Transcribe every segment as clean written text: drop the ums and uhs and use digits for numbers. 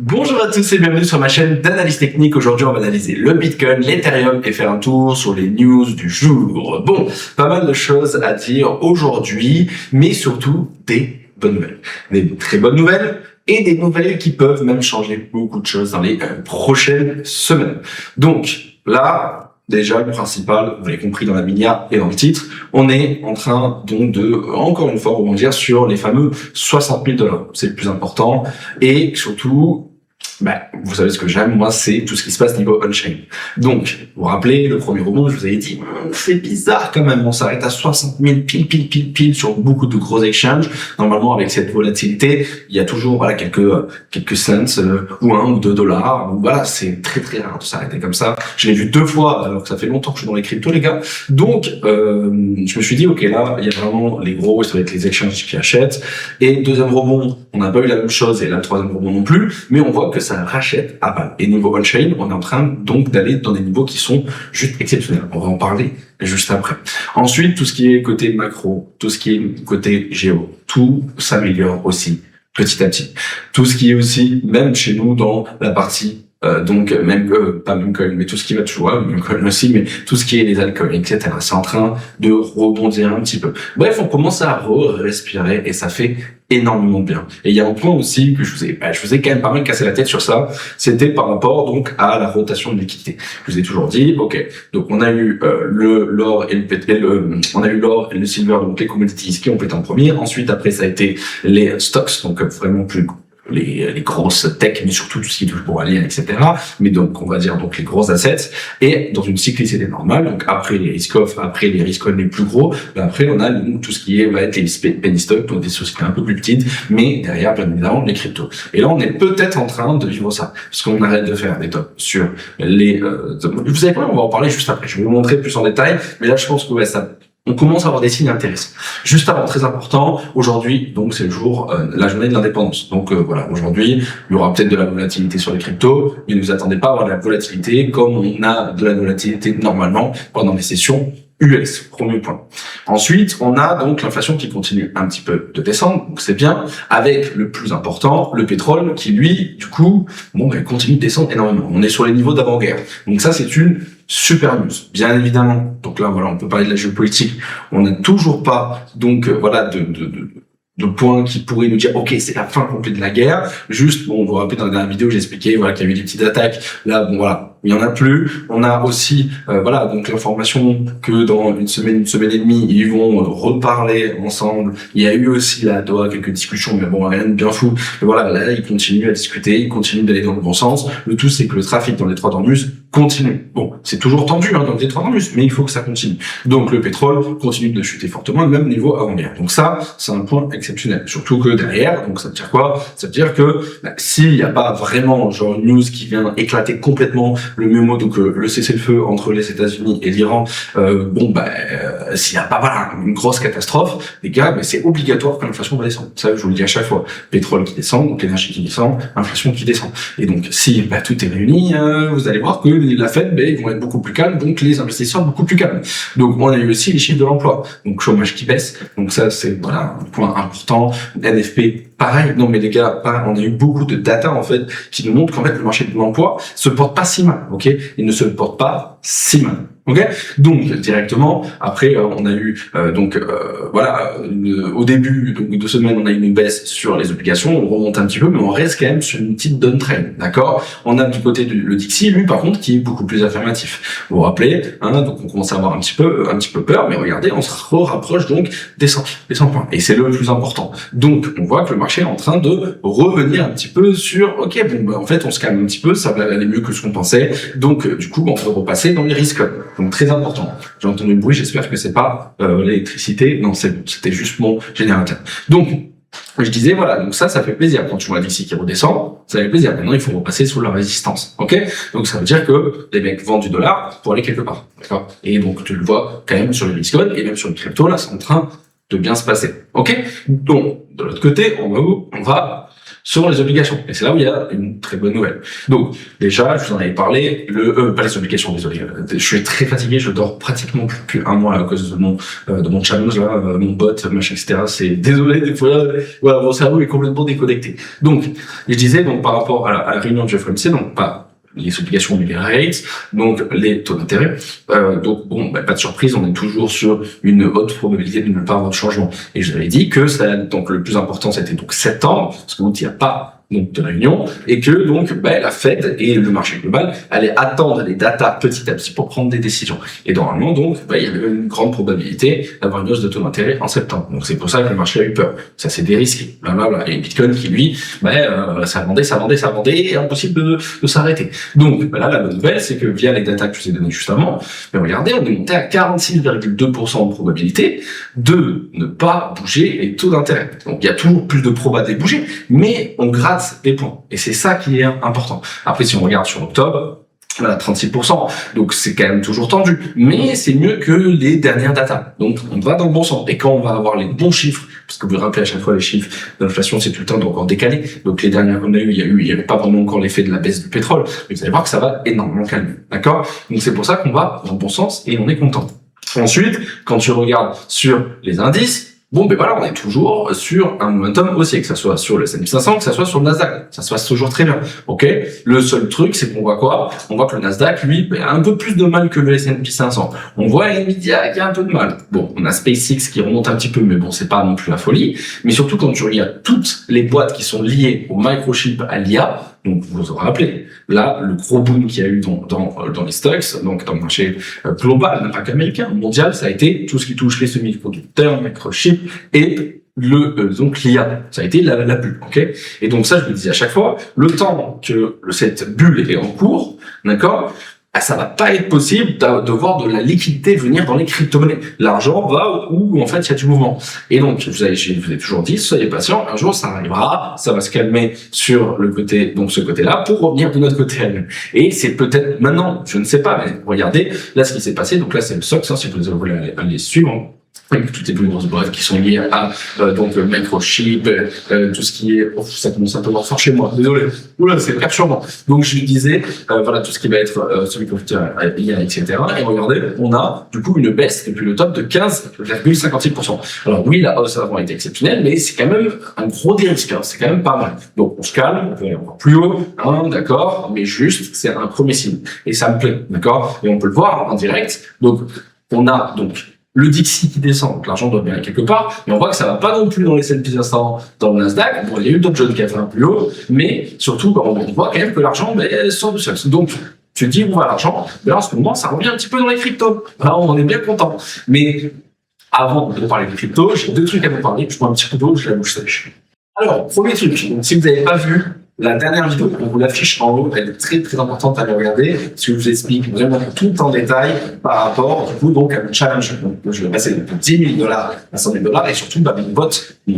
Bonjour à tous et bienvenue sur ma chaîne d'analyse technique. Aujourd'hui, on va analyser le Bitcoin, l'Ethereum et faire un tour sur les news du jour. Bon, pas mal de choses à dire aujourd'hui, mais surtout des bonnes nouvelles. Des très bonnes nouvelles et des nouvelles qui peuvent même changer beaucoup de choses dans les prochaines semaines. Donc là, déjà, le principal, vous l'avez compris dans la minia et dans le titre, on est en train donc de, encore une fois, rebondir sur les fameux 60 000 $. C'est le plus important. Et surtout, vous savez ce que j'aime, moi, c'est tout ce qui se passe niveau on-chain. Donc, vous vous rappelez, le premier rebond, je vous avais dit, c'est bizarre quand même, on s'arrête à 60 000 pile sur beaucoup de gros exchanges. Normalement, avec cette volatilité, il y a toujours, quelques cents, ou 1 ou 2 $. Voilà, c'est très très rare de s'arrêter comme ça. Je l'ai vu 2 fois, alors que ça fait longtemps que je suis dans les cryptos, les gars. Donc, je me suis dit, ok, là, il y a vraiment les gros, ça va être les exchanges qui achètent. Et deuxième rebond, on n'a pas eu la même chose, et là, le troisième rebond non plus, mais on voit que ça rachète à balle. Et niveau on-chain, on est en train donc d'aller dans des niveaux qui sont juste exceptionnels. On va en parler juste après. Ensuite, tout ce qui est côté macro, tout ce qui est côté géo, tout s'améliore aussi petit à petit. Tout ce qui est aussi, même chez nous, dans la partie pas Memcoin, mais tout ce qui va toujours, Memcoin aussi, mais tout ce qui est les altcoins, etc. C'est en train de rebondir un petit peu. Bref, on commence à respirer et ça fait énormément de bien. Et il y a un point aussi que je vous ai quand même pas mal cassé la tête sur ça, c'était par rapport donc à la rotation de liquidité. Je vous ai toujours dit, ok, donc on a eu l'or et le silver, donc les commodities qui ont été en premier. Ensuite, après, ça a été les stocks, donc vraiment plus les grosses tech, mais surtout tout ce qui touche pour alien, etc. Mais donc, on va dire donc les gros assets. Et dans une cyclicité normale, donc après les risk-off, après les risk-on les plus gros, après on a tout ce qui va être les penny stocks, donc des sociétés un peu plus petites, mais derrière, bien évidemment, les cryptos. Et là, on est peut-être en train de vivre ça, parce qu'on arrête de faire des tops sur les... vous savez quoi, on va en parler juste après. Je vais vous montrer plus en détail, mais là, je pense que on commence à avoir des signes intéressants. Juste avant, très important, aujourd'hui, donc c'est le jour, la journée de l'indépendance. Donc voilà, aujourd'hui, il y aura peut-être de la volatilité sur les cryptos, mais ne vous attendez pas à avoir de la volatilité comme on a de la volatilité normalement pendant les sessions US, premier point. Ensuite, on a donc l'inflation qui continue un petit peu de descendre, donc c'est bien, avec le plus important, le pétrole, qui lui, du coup, continue de descendre énormément. On est sur les niveaux d'avant-guerre. Donc ça, c'est une super news, bien évidemment. Donc là, voilà, on peut parler de la géopolitique. On n'a toujours pas, de points qui pourraient nous dire, ok, c'est la fin complète de la guerre. Juste, vous vous rappelez dans la dernière vidéo, j'ai expliqué, qu'il y avait eu des petites attaques. Là, il y en a plus. On a aussi, donc l'information que dans une semaine et demie, ils vont reparler ensemble. Il y a eu aussi là, quelques discussions, mais rien de bien fou. Mais voilà, là, ils continuent à discuter, ils continuent d'aller dans le bon sens. Le tout, c'est que le trafic dans les trois d'Ormuz continue. Bon, c'est toujours tendu dans les trois d'Ormuz, mais il faut que ça continue. Donc le pétrole continue de chuter fortement, même niveau avant-guerre. Donc ça, c'est un point exceptionnel. Surtout que derrière, donc ça veut dire quoi? Ça veut dire que s'il n'y a pas vraiment une news qui vient éclater complètement le mémo, donc le cessez-le-feu entre les États-Unis et l'Iran, s'il n'y a pas une grosse catastrophe, les gars, c'est obligatoire que l'inflation va descendre. Ça, je vous le dis à chaque fois. Pétrole qui descend, donc l'énergie qui descend, inflation qui descend. Et donc si tout est réuni, vous allez voir que la Fed, ils vont être beaucoup plus calmes, donc les investisseurs beaucoup plus calmes. Donc on a eu aussi les chiffres de l'emploi, donc chômage qui baisse. Donc ça, c'est un point important. NFP, pareil. Non mais les gars, on a eu beaucoup de data en fait qui nous montrent qu'en fait le marché de l'emploi se porte pas si mal, ok? Il ne se porte pas si mal. Ok, donc directement après on a eu au début de semaine on a eu une baisse sur les obligations, on remonte un petit peu, mais on reste quand même sur une petite downtrend, d'accord. On a du côté le Dixie, lui par contre qui est beaucoup plus affirmatif. Vous vous rappelez, donc on commence à avoir un petit peu peur, mais regardez, on se rapproche donc des 100 points, et c'est le plus important. Donc on voit que le marché est en train de revenir un petit peu sur en fait on se calme un petit peu, ça va aller mieux que ce qu'on pensait, donc du coup on peut repasser dans les risques. Donc très important. J'ai entendu le bruit, j'espère que c'est pas l'électricité. Non, c'est bon, c'était juste mon générateur. Donc, je disais, donc ça fait plaisir. Quand tu vois d'ici qui redescend, ça fait plaisir. Maintenant, il faut repasser sous la résistance. Ok? Donc ça veut dire que les mecs vendent du dollar pour aller quelque part. D'accord? Et donc tu le vois quand même sur le Bitcoin et même sur le crypto, là, c'est en train de bien se passer. Ok? Donc, de l'autre côté, on va sur les obligations. Et c'est là où il y a une très bonne nouvelle. Donc, déjà, je vous en avais parlé, pas les obligations, désolé. Je suis très fatigué, je dors pratiquement plus un mois à cause de mon challenge, là, mon bot, machin, etc. C'est, désolé, des fois, voilà, mon cerveau est complètement déconnecté. Donc, je disais, donc, par rapport à la réunion de FOMC, donc, pas les obligations du rates, donc les taux d'intérêt. Donc bon, pas de surprise, on est toujours sur une haute probabilité de ne pas avoir de changement. Et je vous avais dit que ça, donc le plus important c'était donc septembre, parce que donc il n'y a pas donc de réunion, et que donc la Fed et le marché global allaient attendre les datas petit à petit pour prendre des décisions. Et normalement donc il y avait une grande probabilité d'avoir une hausse de taux d'intérêt en septembre. Donc c'est pour ça que le marché a eu peur. Ça c'est dérisqué. Et Bitcoin qui lui, ça vendait, et impossible de s'arrêter. Donc là la bonne nouvelle c'est que via les datas que je vous ai données juste avant, regardez, on est monté à 46,2% de probabilité de ne pas bouger les taux d'intérêt. Donc il y a toujours plus de probabilité de bouger, mais on gratte des points. Et c'est ça qui est important. Après, si on regarde sur octobre, voilà, 36%. Donc, c'est quand même toujours tendu. Mais c'est mieux que les dernières datas. Donc, on va dans le bon sens. Et quand on va avoir les bons chiffres, parce que vous vous rappelez à chaque fois les chiffres d'inflation, c'est tout le temps encore décalé. Donc, les dernières qu'on a eues, il y avait pas vraiment encore l'effet de la baisse du pétrole. Mais vous allez voir que ça va énormément calmer. D'accord? Donc, c'est pour ça qu'on va dans le bon sens et on est content. Ensuite, quand tu regardes sur les indices, on est toujours sur un momentum haussier, que ça soit sur le S&P 500, que ça soit sur le Nasdaq. Ça se passe toujours très bien. Ok? Le seul truc, c'est qu'on voit quoi? On voit que le Nasdaq, lui, a un peu plus de mal que le S&P 500. On voit Nvidia qui a un peu de mal. Bon, on a SpaceX qui remonte un petit peu, mais bon, c'est pas non plus la folie. Mais surtout quand tu regardes toutes les boîtes qui sont liées au microchip, à l'IA, donc vous vous rappelez, là, le gros boom qu'il y a eu dans les stocks, donc dans le marché global, pas qu'américain, mondial, ça a été tout ce qui touche les semi-conducteurs, microchips et donc l'IA. Ça a été la bulle, ok? Et donc ça, je vous le dis à chaque fois, le temps que cette bulle est en cours, d'accord? Ça va pas être possible de voir de la liquidité venir dans les crypto-monnaies. L'argent va où en fait il y a du mouvement. Et donc je vous ai toujours dit, soyez patient, un jour ça arrivera, ça va se calmer sur le côté, donc ce côté-là, pour revenir de notre côté à nous. Et c'est peut-être maintenant, je ne sais pas, mais regardez là ce qui s'est passé. Donc là c'est le SOX, si vous voulez aller suivre. Avec toutes les plus grosses boîtes qui sont liées à donc microchip, tout ce qui est ça commence un peu fort chez moi, désolé. Oula, c'est perturbant. Donc je disais voilà tout ce qui va être semi-conducteur, IA, etc. Et regardez, on a du coup une baisse depuis le top de 15,56%. Alors oui, la hausse avant été exceptionnelle, mais c'est quand même un gros dérisque, hein, c'est quand même pas mal. Donc on se calme, on peut aller encore plus haut, hein, d'accord, mais juste c'est un premier signe et ça me plaît, d'accord. Et on peut le voir en direct. Donc on a donc le Dixie qui descend, donc l'argent doit bien aller quelque part, mais on voit que ça va pas non plus dans les S&P 500, dans le Nasdaq. Bon, il y a eu Dow Jones qui a fait un plus haut, mais surtout, on voit quand même que l'argent sort du sol. Donc, tu te dis, où va l'argent? Là, en ce moment, ça revient un petit peu dans les cryptos. Là, on est bien content. Mais avant de parler de crypto, j'ai deux trucs à vous parler. Je prends un petit peu d'eau, j'ai la bouche sèche. Alors, premier truc, donc, si vous n'avez pas vu la dernière vidéo, on vous l'affiche en haut, elle est très très importante à aller regarder, parce que je vous explique vraiment tout en détail par rapport, du coup, donc, à mon challenge. Donc, je vais passer de 10 000 $ à 100 000 $, et surtout, mon bot,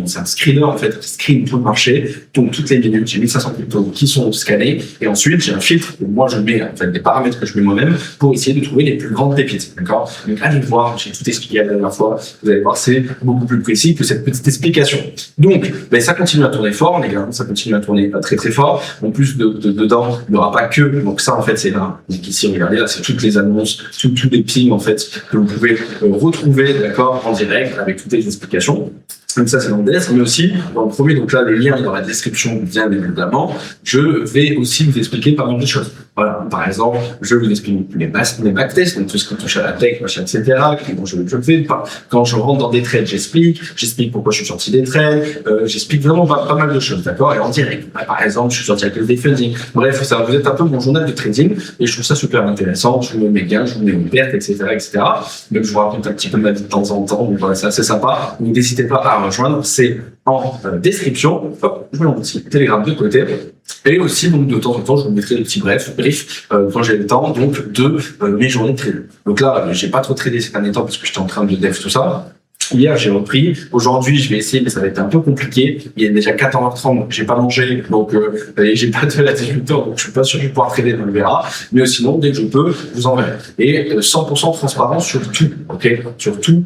c'est un screener, en fait, qui screen tout le marché, donc toutes les minutes, j'ai 1500 cryptos qui sont scannés, et ensuite, j'ai un filtre, que moi, je mets, en fait, des paramètres que je mets moi-même, pour essayer de trouver les plus grandes pépites, d'accord? Donc, allez voir, j'ai tout expliqué la dernière fois, vous allez voir, c'est beaucoup plus précis que cette petite explication. Donc, ça continue à tourner fort, les gars, ça continue à tourner très très fort. En plus dedans, il n'y aura pas que, donc ça en fait c'est là, donc ici regardez là, c'est toutes les annonces, tous les pings en fait que vous pouvez retrouver, d'accord, en direct avec toutes les explications. Donc ça c'est dans le DS, mais aussi dans le premier, donc là le lien est dans la description bien évidemment, je vais aussi vous expliquer pas mal de choses. Voilà, par exemple, je vous explique mes backtests, donc tout ce qui touche à la tech, machin, etc. Comment je le fais, quand je rentre dans des trades, j'explique pourquoi je suis sorti des trades, j'explique vraiment pas mal de choses, d'accord, et en direct. Par exemple, je suis sorti avec le funding. Bref, ça va vous être un peu mon journal de trading, et je trouve ça super intéressant, je vous mets mes gains, je vous mets mes pertes, etc., etc. Donc je vous raconte un petit peu ma vie de temps en temps, donc voilà, c'est assez sympa. Donc n'hésitez pas à rejoindre, c'est en description. Hop, je mets mon petit Telegram de côté. Et aussi, donc, de temps en temps, je vous mettrai des petits briefs, quand j'ai le temps, donc, de mes journées de trading. Donc là, j'ai pas trop tradé ces derniers temps parce que j'étais en train de dev tout ça. Hier, j'ai repris. Aujourd'hui, je vais essayer, mais ça va être un peu compliqué. Il est déjà 14h30, j'ai pas mangé, donc j'ai pas de la 18h, donc je suis pas sûr de pouvoir trader, on le verra. Mais sinon, dès que je peux, je vous enverrai. Et 100% transparent sur tout, ok? Sur tout.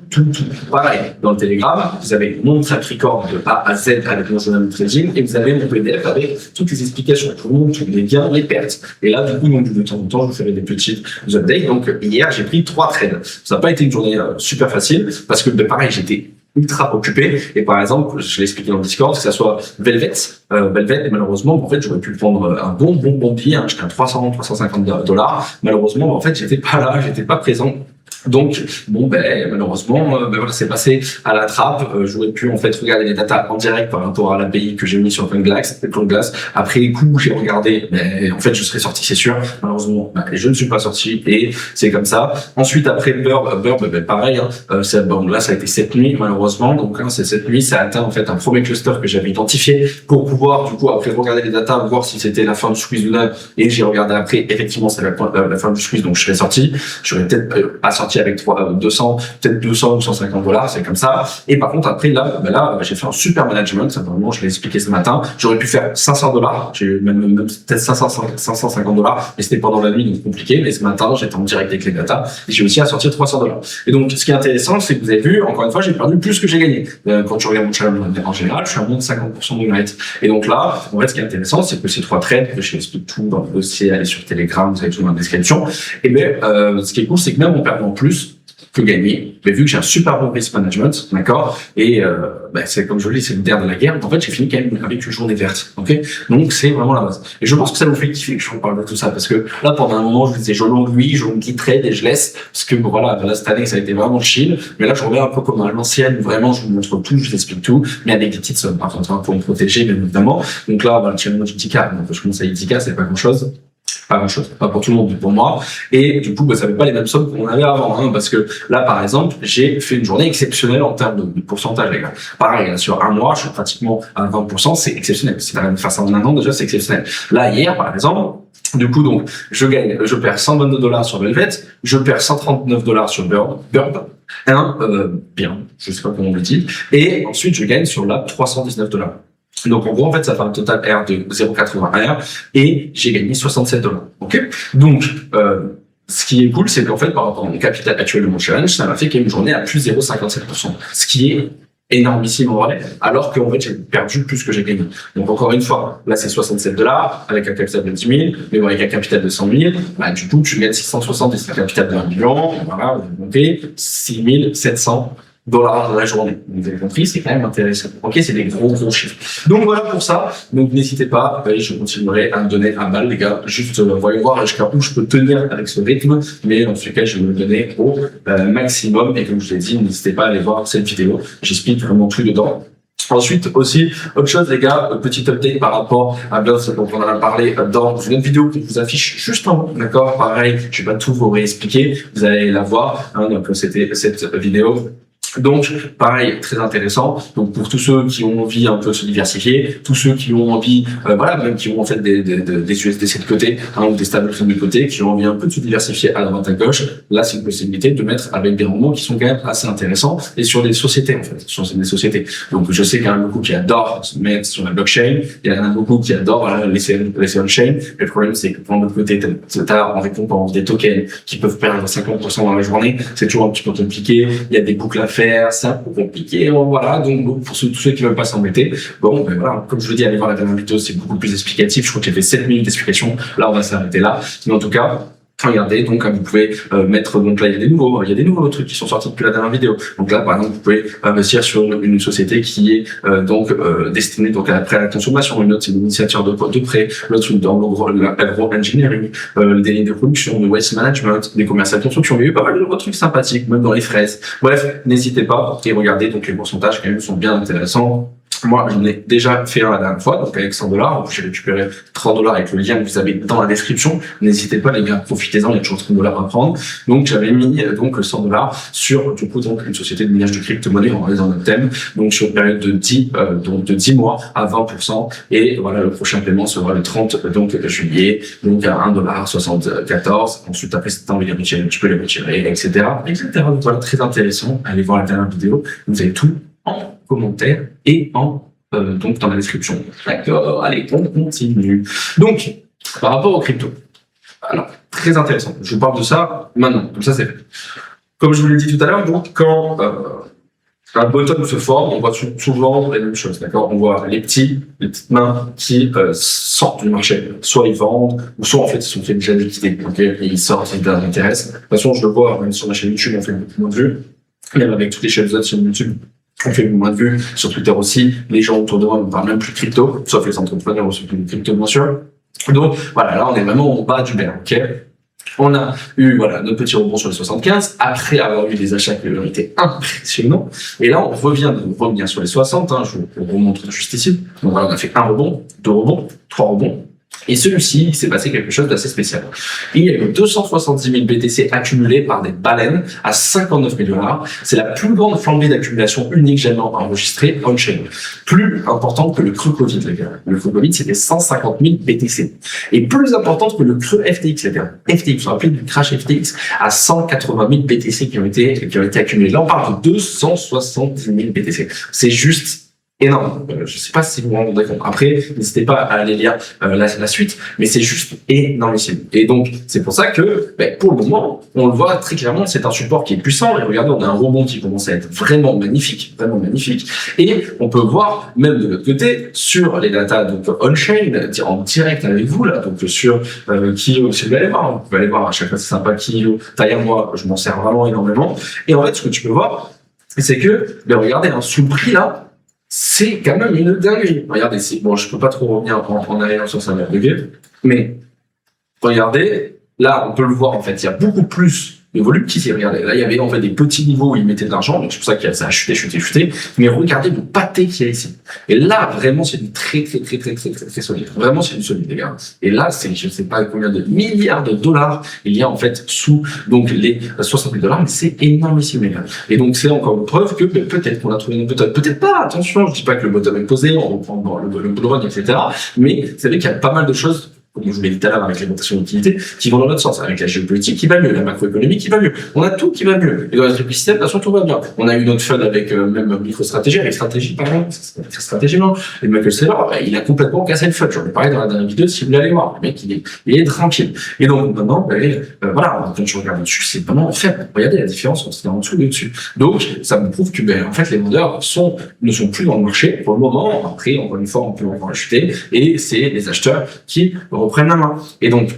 Pareil, dans le Telegram, vous avez mon track record de A à Z avec mon journal de trading, et vous avez mon PDF avec toutes les explications, tout le monde, tous les gains, les pertes. Et là, du coup, donc, de temps en temps, je vous ferai des petites updates. Donc, hier, j'ai pris 3 trades. Ça n'a pas été une journée super facile, parce que, pareil, j'étais ultra occupé. Et par exemple, je l'ai expliqué dans le Discord, que ça soit Velvet, et malheureusement, en fait, j'aurais pu prendre un bon billet, hein, j'étais à 300-350 $. Malheureusement, en fait, j'étais pas là, j'étais pas présent. Donc, bon, malheureusement, voilà, c'est passé à la trappe. J'aurais pu, en fait, regarder les datas en direct par rapport à l'API que j'ai mis sur CoinGlass. Après les coups, j'ai regardé, mais en fait, je serais sorti, c'est sûr. Malheureusement, je ne suis pas sorti et c'est comme ça. Ensuite, après Burb, pareil, hein, bon, là, ça a été cette nuit, malheureusement. Donc, hein, cette nuit, ça a atteint, en fait, un premier cluster que j'avais identifié pour pouvoir, du coup, après regarder les datas, voir si c'était la fin du squeeze ou non. Et j'ai regardé après, effectivement, c'est la fin du squeeze, donc je serais sorti. J'aurais peut-être pas sorti avec 200, peut-être 200 ou 150 $, c'est comme ça. Et par contre, après, là, j'ai fait un super management. Ça, vraiment, je l'ai expliqué ce matin. J'aurais pu faire 500 $. J'ai eu même peut-être 550 $, mais c'était pendant la nuit, donc compliqué. Mais ce matin, j'étais en direct avec les datas et j'ai aussi assorti 300 $. Et donc, ce qui est intéressant, c'est que vous avez vu, encore une fois, j'ai perdu plus que j'ai gagné. Quand tu regardes mon challenge en général, je suis à moins de 50% de rate. Et donc là, en fait, ce qui est intéressant, c'est que ces 3 trades, que je explique tout dans le dossier, allez sur Telegram, vous avez tout dans la description. Et ce qui est cool, c'est que même en perdant plus que gagner, mais vu que j'ai un super bon risk management, d'accord, et c'est comme je le dis, c'est le nerf de la guerre, en fait j'ai fini quand même avec une journée verte, ok, donc c'est vraiment la base. Et je pense que ça vous fait kiffer que je vous parle de tout ça, parce que là pendant un moment je vous disais je longue lui, je longue trade et je laisse, parce que voilà, là cette année ça a été vraiment chill, mais là je reviens un peu comme à l'ancienne, vraiment je vous montre tout, je vous explique tout, mais avec des petites sommes par contre, hein, pour me protéger bien évidemment. Donc là le challenge ITK, donc je commence à ITK, c'est pas grand chose, pas pour tout le monde, mais pour moi. Et du coup, ça fait pas les mêmes sommes qu'on avait avant, hein, parce que là, par exemple, j'ai fait une journée exceptionnelle en termes de pourcentage, les gars. Pareil, sur un mois, je suis pratiquement à 20%, c'est exceptionnel. Si t'arrives à faire ça en un an, déjà, c'est exceptionnel. Là, hier, par exemple, du coup, donc, je perds 122 $ sur Velvet, je perds 139 $ sur Burb, bien, je sais pas comment on le dit, et ensuite, je gagne sur Lab 319 $. Donc, en gros, en fait, ça fait un total R de 0,81 R et j'ai gagné 67 $. Ok? Donc, ce qui est cool, c'est qu'en fait, par rapport à mon capital actuel de mon challenge, ça m'a fait qu'il y ait une journée à plus 0,57%. Ce qui est énormissime en vrai, alors qu'en fait, j'ai perdu plus que j'ai gagné. Donc, encore une fois, là, c'est 67 $ avec un capital de 10 000, mais bon, avec un capital de 100 000, du coup, tu gagnes 670 avec un capital de 1 million, voilà, vous montez 6 700 $ dans la journée. Vous avez compris, c'est quand même intéressant. Ok, c'est des gros chiffres. Donc voilà pour ça. Donc n'hésitez pas, je continuerai à me donner un balle, les gars. Juste, voyons voir jusqu'à où je peux tenir avec ce rythme. Mais en tout cas, je vais me donner au maximum. Et comme je l'ai dit, n'hésitez pas à aller voir cette vidéo. J'explique vraiment tout dedans. Ensuite aussi, autre chose les gars, petite update par rapport à Bluff dont on en a parlé dans une autre vidéo que je vous affiche juste en haut, d'accord? Pareil, je vais pas tout vous réexpliquer, vous allez la voir, hein, donc c'était cette vidéo. Donc, pareil, très intéressant. Donc, pour tous ceux qui ont envie un peu de se diversifier, tous ceux qui ont envie, même qui ont en fait des USDC de côté, hein, ou des stablecoins de côté, qui ont envie un peu de se diversifier à droite à gauche, là, c'est une possibilité de mettre avec des rendements qui sont quand même assez intéressants et sur des sociétés, en fait, sur des sociétés. Donc, je sais qu'il y en a beaucoup qui adorent se mettre sur la blockchain, il y en a beaucoup qui adorent les on-chain. Le problème, c'est que pour l'autre côté, t'as en récompense des tokens qui peuvent perdre 50% dans la journée. C'est toujours un petit peu compliqué. Il y a des boucles à faire. C'est un peu compliqué, voilà. Donc, pour tous ceux qui veulent pas s'embêter, voilà. Comme je vous dis, allez voir la dernière vidéo, c'est beaucoup plus explicatif. Je crois que j'ai fait 7 minutes d'explication. Là, on va s'arrêter là. Mais en tout cas, regardez, donc vous pouvez mettre, donc là il y a des nouveaux trucs qui sont sortis depuis la dernière vidéo. Donc là par exemple vous pouvez investir sur une société qui est destinée donc à la consommation. Une autre c'est l'initiateur de prêt, l'autre une dans l'agro-engineering, le délit de production, le waste management, des commerciales de construction. Il y a eu pas mal de nouveaux trucs sympathiques, même dans les fraises. Bref, n'hésitez pas et regardez, donc les pourcentages quand même sont bien intéressants. Moi, j'en ai déjà fait un la dernière fois, donc avec 100 $. J'ai récupéré 30 $ avec le lien que vous avez dans la description. N'hésitez pas, les gars, profitez-en, il y a toujours 30 $ à prendre. Donc, j'avais mis, donc, 100 $ sur, du coup, donc, une société de minage de crypto-monnaie, on va dans notre thème. Donc, sur une période de 10 mois à 20%. Et voilà, le prochain paiement sera le 30, juillet. Donc, à 1,74 $. Ensuite, après, si t'as envie de les retirer, tu peux les retirer, etc., etc. Donc, voilà, très intéressant. Allez voir la dernière vidéo. Vous avez tout en commentaire et donc dans la description. D'accord, allez, on continue. Donc, par rapport aux cryptos, alors, très intéressant. Je vous parle de ça maintenant, comme ça c'est fait. Comme je vous l'ai dit tout à l'heure, donc, quand un bottom se forme, on voit souvent les mêmes choses, d'accord? On voit les petites mains qui sortent du marché. Soit ils vendent, ou soit en fait ils sont fait déjà liquider, ok? Et ils sortent, ils les intéressent. De toute façon, je le vois, même sur ma chaîne YouTube, on fait beaucoup moins de vues. Même avec toutes les chaînes autres sur YouTube, on fait moins de vues. Sur Twitter aussi, les gens autour de moi ne parlent même plus de crypto, sauf les entrepreneurs ou ceux qui crypto, bien sûr. Donc, voilà, là, on est vraiment au bas du bear, ok? On a eu, voilà, notre petit rebond sur les 75, après avoir eu des achats qui ont été impressionnants. Et là, on revient sur les 60, je vous remontre juste ici. Donc voilà, on a fait un rebond, 2 rebonds, 3 rebonds. Et celui-ci, il s'est passé quelque chose d'assez spécial. Il y a eu 270 000 BTC accumulés par des baleines à 59 000 $. C'est la plus grande flambée d'accumulation unique jamais enregistrée on-chain. Plus importante que le creux Covid, les gars. Le creux Covid, c'était 150 000 BTC. Et plus importante que le creux FTX, les gars. FTX, vous vous rappelez du crash FTX à 180 000 BTC qui ont été accumulés. Là, on parle de 270 000 BTC. C'est juste énorme. Je sais pas si vous vous rendez compte. Après, n'hésitez pas à aller lire la suite, mais c'est juste énormissime. Et donc, c'est pour ça que, pour le moment, on le voit très clairement, c'est un support qui est puissant. Et regardez, on a un rebond qui commence à être vraiment magnifique, vraiment magnifique. Et on peut voir, même de l'autre côté, sur les datas, donc on-chain, en direct avec vous, là, donc sur Kio, si vous allez voir, vous pouvez aller voir à chaque fois, c'est sympa, Kio, Taille, moi, je m'en sers vraiment énormément. Et en fait, ce que tu peux voir, c'est que, regardez, sous le prix, là, c'est quand même une dinguerie. Regardez, bon, je peux pas trop revenir en arrière sur 5 degrés, mais regardez, là, on peut le voir, en fait, il y a beaucoup plus de volume qu'ici. Regardez, là, il y avait en fait des petits niveaux où ils mettaient de l'argent, donc c'est pour ça que ça a chuté, mais regardez le pâté qu'il y a ici. Et là, vraiment, c'est du très solide. Vraiment, c'est du solide, les gars. Et là, c'est, je sais pas combien de milliards de dollars il y a, en fait, sous, donc, les 60 000 $, mais c'est énormissime, les gars. Et donc, c'est encore une preuve que, peut-être qu'on a trouvé une méthode, peut-être pas, attention, je dis pas que le bottom est posé, on reprend le bull run, etc. Mais, vous savez qu'il y a pas mal de choses, comme je vous l'ai dit tout à l'heure avec l'augmentation d'utilité, qui vont dans l'autre sens, avec la géopolitique qui va mieux, la macroéconomie qui va mieux. On a tout qui va mieux. Et dans les système, de toute façon, tout va bien. On a eu notre fun avec même MicroStrategy, avec Stratégie, pardon, Stratégie, non. Et Michael Saylor, il a complètement cassé le fun. J'en ai parlé dans la dernière vidéo, si vous voulez aller voir. Le mec, il est tranquille. Et donc, maintenant, voilà, quand je regarde dessus, c'est vraiment faible. Regardez la différence entre en dessous et au-dessus. Donc, ça me prouve que, en fait, les vendeurs ne sont plus dans le marché pour le moment. Après, encore une fois, on peut encore acheter. Et c'est les acheteurs qui reprennent la main. Et donc,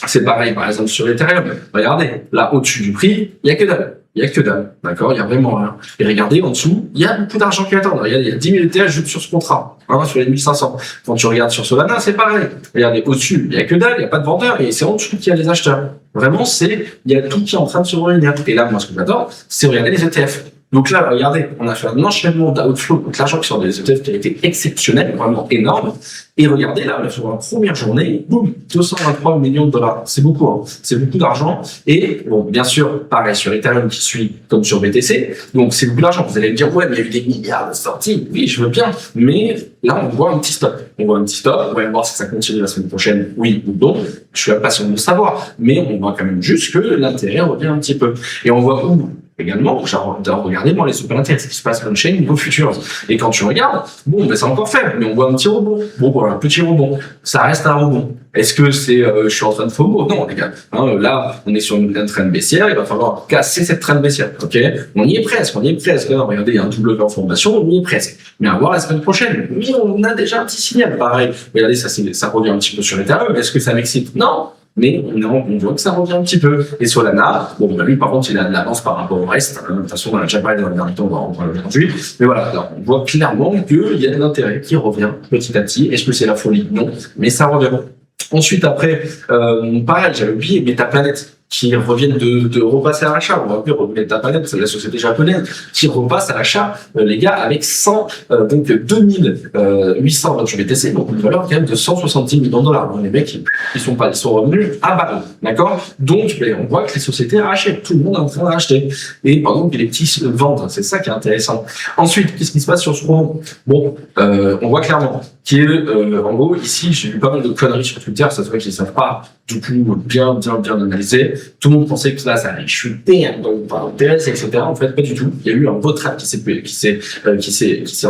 c'est pareil, par exemple, sur Ethereum. Regardez, là, au-dessus du prix, il n'y a que dalle. Il n'y a que dalle. D'accord? Il y a vraiment rien. Et regardez, en dessous, il y a beaucoup d'argent qui attend. Regardez, il y a 10 000 ETH juste sur ce contrat. Sur les 1500. Quand tu regardes sur Solana, c'est pareil. Regardez, au-dessus, il n'y a que dalle, il n'y a pas de vendeurs. Et c'est en dessous qu'il y a les acheteurs. Vraiment, il y a tout qui est en train de se réunir. Et là, moi, ce que j'adore, c'est regarder les ETF. Donc là, regardez, on a fait un enchaînement d'outflow, donc l'argent qui sort des ETF qui a été exceptionnel, vraiment énorme. Et regardez là, sur la première journée, boum, 223 millions de $. C'est beaucoup, hein. C'est beaucoup d'argent. Et bon, bien sûr, pareil sur Ethereum qui suit comme sur BTC. Donc c'est beaucoup d'argent. Vous allez me dire, ouais, mais il y a eu des milliards de sorties. Oui, je veux bien. Mais là, on voit un petit stop. On va voir si ça continue la semaine prochaine, oui ou non. Je suis impatient de le savoir. Mais on voit quand même juste que l'intérêt revient un petit peu. Et on voit où également, regardez moi les super intérêts, ce qui se passe on-chain niveau futures. Et quand tu regardes, bon, c'est encore faible, mais on voit un petit rebond. Bon, voilà, un petit rebond. Ça reste un rebond. Est-ce que c'est, je suis en train de FOMO? Non, les gars. Là, on est sur une trend baissière, il va falloir casser cette trend baissière, ok? On y est presque. Là, regardez, il y a un double en formation, on y est presque. Mais à voir la semaine prochaine. Oui, on a déjà un petit signal, pareil. Regardez, ça revient un petit peu sur Ethereum. Est-ce que ça m'excite? Non. Mais on voit que ça revient un petit peu. Et Solana, bon, lui, par contre, il a de l'avance par rapport au reste. De toute façon, on a déjà parlé dans le dernier temps, on va en parler aujourd'hui. Mais voilà, alors, on voit clairement qu'il y a de l'intérêt qui revient petit à petit. Est-ce que c'est la folie? Non. Mais ça revient. Ensuite, après, pareil, j'avais oublié, Metaplanète. qui reviennent de repasser à l'achat. On va plus remettre ta palette, c'est la société japonaise qui repasse à l'achat, les gars, avec 2828 BTC, donc une valeur quand même de 170 millions de dollars. Donc, les mecs, ils sont revenus à balle, d'accord? Donc, on voit que les sociétés rachètent, tout le monde est en train de racheter. Et par contre, les petits vendent, c'est ça qui est intéressant. Ensuite, qu'est-ce qui se passe sur ce moment? Bon, on voit clairement en gros, ici, j'ai vu pas mal de conneries sur Twitter, ça se voit qu'ils ne savent pas du coup bien analyser. Tout le monde pensait que là, ça allait chuter, donc par intérêt, etc. En fait, pas du tout. Il y a eu un beau trap qui s'est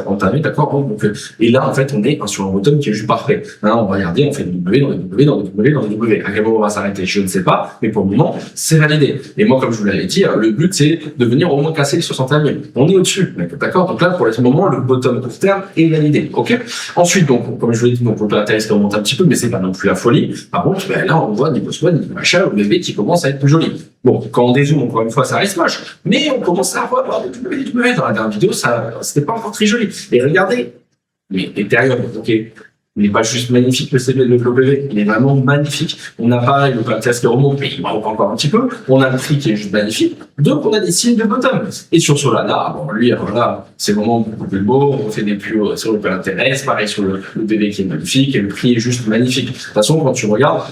entamé, d'accord? Donc, et là, en fait, on est sur un bottom qui est juste parfait. Maintenant, on va regarder, on fait des W dans des W. À quel moment on va s'arrêter? Je ne sais pas, mais pour le moment, c'est validé. Et moi, comme je vous l'avais dit, le but, c'est de venir au moins casser les 61 000. On est au-dessus, d'accord? Donc là, pour le moment, le bottom court terme est validé, ok? Ensuite, donc, comme je vous l'ai dit, donc, l'intérêt remonte un petit peu, mais c'est pas non plus la folie. Par contre, là, on voit niveau SWOT, niveau machin, le bébé qui commence à être plus joli. Bon, quand on dézoome, encore une fois, ça reste moche, mais on commence à avoir des W. Dans la dernière vidéo, c'était pas encore très joli. Et regardez, mais Ethereum, ok, il n'est pas juste magnifique le W, il est vraiment magnifique. On a pareil le test qui remonte, mais il manque encore un petit peu. On a le prix qui est juste magnifique. Donc on a des signes de bottom. Et sur Solana, bon lui, voilà, c'est vraiment beaucoup plus beau. On fait des plus hauts sur le Pantherès, pareil sur le BV qui est magnifique, et le prix est juste magnifique. De toute façon, quand tu regardes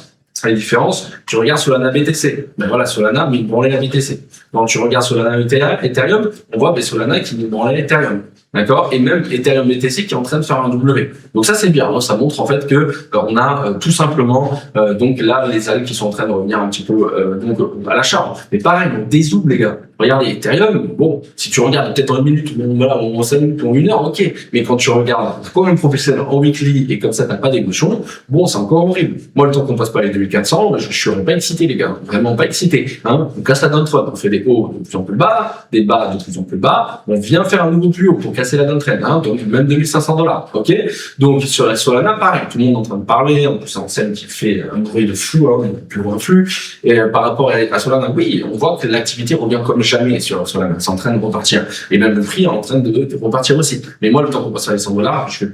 les différences, tu regardes Solana BTC. Ben voilà, Solana, mais il branlait la BTC. Quand tu regardes Solana Ethereum, on voit Solana qui nous branlait Ethereum. D'accord? Et même Ethereum BTC qui est en train de faire un W. Donc ça c'est bien, hein, ça montre en fait que on a tout simplement donc là les algues qui sont en train de revenir un petit peu donc à l'achat. Mais pareil, on dézoome les gars. Regardez Ethereum, bon, si tu regardes peut-être en une minute, bon, voilà, en 5 minutes ou en une heure, ok. Mais quand tu regardes comme un professionnel en weekly et comme ça t'as pas d'émotion, bon, c'est encore horrible. Moi, le temps qu'on passe pas les 2400, je serais pas excité les gars, vraiment pas excité. Hein, on casse la downtrend, on fait des hauts de plus en plus bas, des bas de plus en plus bas, on vient faire un nouveau plus haut pour casser la downtrend, hein, donc même 2500 $, ok. Donc sur la Solana, pareil, tout le monde est en train de parler, en plus en scène qui fait un bruit de fou, hein, plus loin flux. Et par rapport à Solana, oui, on voit que l'activité revient comme jamais sur Solana, c'est en train de repartir. Et même le prix est en train de repartir aussi. Mais moi, le temps qu'on passe à les 100 $, je vais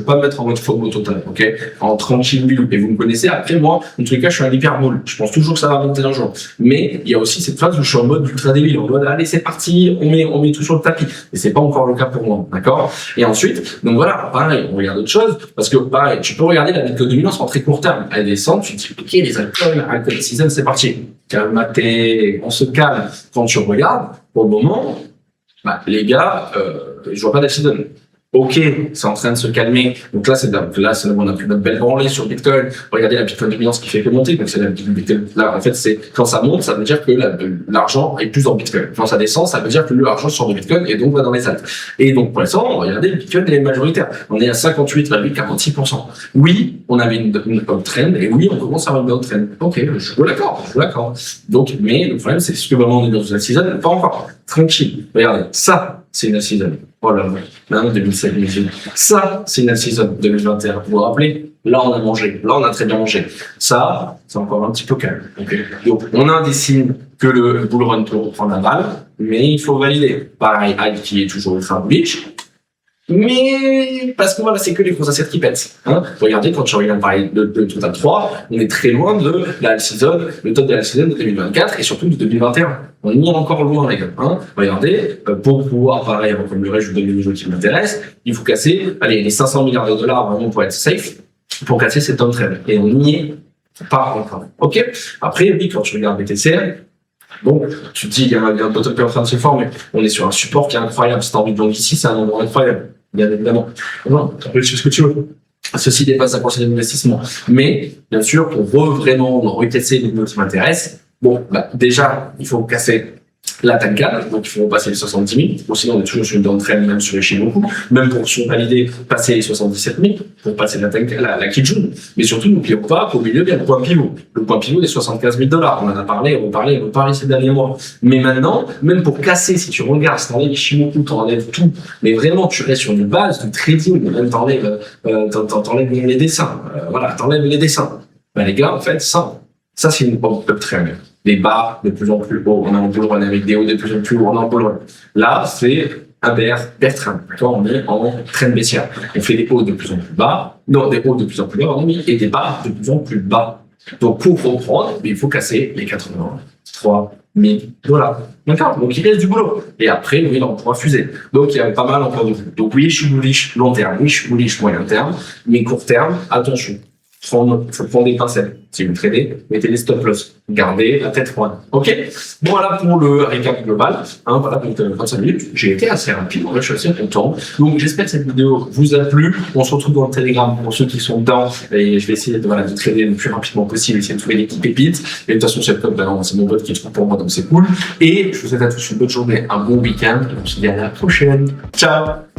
pas me mettre en mode FOMO total, ok, en tranquille bulle. Et vous me connaissez, après moi, en tout cas, je suis un hyperbole. Je pense toujours que ça va monter un jour. Mais il y a aussi cette phase où je suis en mode ultra débile. On doit aller, c'est parti, on met tout sur le tapis. Et c'est pas encore le cas pour moi, d'accord? Et ensuite, donc voilà, pareil, on regarde autre chose, parce que pareil, tu peux regarder la Bitcoin dominance en très court terme. Elle descend, tu te dis, ok, les altcoins season, c'est parti. Calme-toi, on se calme. Quand tu regardes, pour le moment, les gars, je vois pas d'accident. Ok, c'est en train de se calmer. Donc là, on a plus notre belle branlée sur Bitcoin. Regardez la Bitcoin dominance qui fait que monter. Donc c'est la Bitcoin. Là, en fait, c'est quand ça monte, ça veut dire que l'argent est plus dans Bitcoin. Quand ça descend, ça veut dire que l'argent sort de Bitcoin et donc va dans les altes. Et donc pour l'instant, regardez, le Bitcoin est majoritaire. On est à 58,46%. Oui, on avait une uptrend et oui, on commence à avoir une downtrend. Ok, je suis d'accord. Donc, mais le problème, c'est que vraiment on est dans une season, pas encore. Tranquille. Regardez, ça, c'est une season. Oh là là, maintenant 2007, 2008. Ça, c'est une season 2021. Vous vous rappelez? Là, on a mangé. Là, on a très bien mangé. Ça, c'est encore un petit peu calme. Okay. Donc, on a des signes que le bull run peut reprendre la balle, mais il faut valider. Pareil, Hype qui est toujours ultra bullish. Mais, parce que voilà, c'est que les gros assets qui pètent. Hein. Regardez, quand tu regardes pareil le total 3, on est très loin de la season, le top de la season de 2024 et surtout de 2021. On y est encore loin, les gars. Hein. Regardez, pour pouvoir, pareil, comme le reste, je vous donne les niveaux qui m'intéressent, il faut casser, allez, les 500 milliards de dollars vraiment pour être safe, pour casser cette downtrend. Et on n'y est pas encore. Ok? Après, oui, quand tu regardes BTC, bon, tu te dis, il y a un bottom qui est en train de se former. On est sur un support qui est incroyable. Si t'as envie de long ici, c'est un endroit incroyable. Bien évidemment. Non, tu peux faire ce que tu veux. Ceci dépasse la conseil d'investissement. Mais, bien sûr, pour vraiment retester les niveaux qui m'intéressent, bon, déjà, il faut casser la Tankan, donc il faut passer les 70 000. Bon, sinon, on est toujours sur une downtrend, même sur les Shimoku. Même pour valider, passer les 77 000, pour passer la Kijun. Mais surtout, n'oublions pas qu'au milieu, il y a le point pivot. Le point pivot des 75 000 $. On en a parlé, reparlé ces derniers mois. Mais maintenant, même pour casser, si tu regardes, si t'enlèves les Shimoku, t'enlèves tout. Mais vraiment, tu restes sur une base de trading, même t'enlèves les dessins. Voilà, t'enlèves les dessins. Les gars, en fait, ça c'est une uptrend. Les bas de plus en plus hauts, on est en bull run avec des hauts de plus en plus hauts, on est en bull run. Là, c'est un bear trend, d'accord? On est en trend baissière. On fait des hauts de plus en plus bas, non, des hauts de plus en plus bas, et des bas de plus en plus bas. Donc, pour reprendre, il faut casser les 83 000 $. D'accord? Donc, il reste du boulot. Et après, oui, on pourra fuser. Donc, il y a pas mal encore de vous. Donc, oui, je suis bullish long terme. Oui, je suis bullish moyen terme. Mais court terme, attention. Faut prendre des pincettes. Si vous tradez, mettez les stop loss. Gardez la tête froide. Ok? Voilà pour le récap global. Voilà, donc 25 minutes. J'ai été assez rapide. Je suis assez content. Donc, j'espère que cette vidéo vous a plu. On se retrouve dans le Telegram pour ceux qui sont dedans. Et je vais essayer de trader le plus rapidement possible, essayer de trouver des petites pépites. Et de toute façon, c'est comme c'est mon bot qui trouve pour moi, donc c'est cool. Et je vous souhaite à tous une bonne journée, un bon week-end. Et on se dit à la prochaine. Ciao!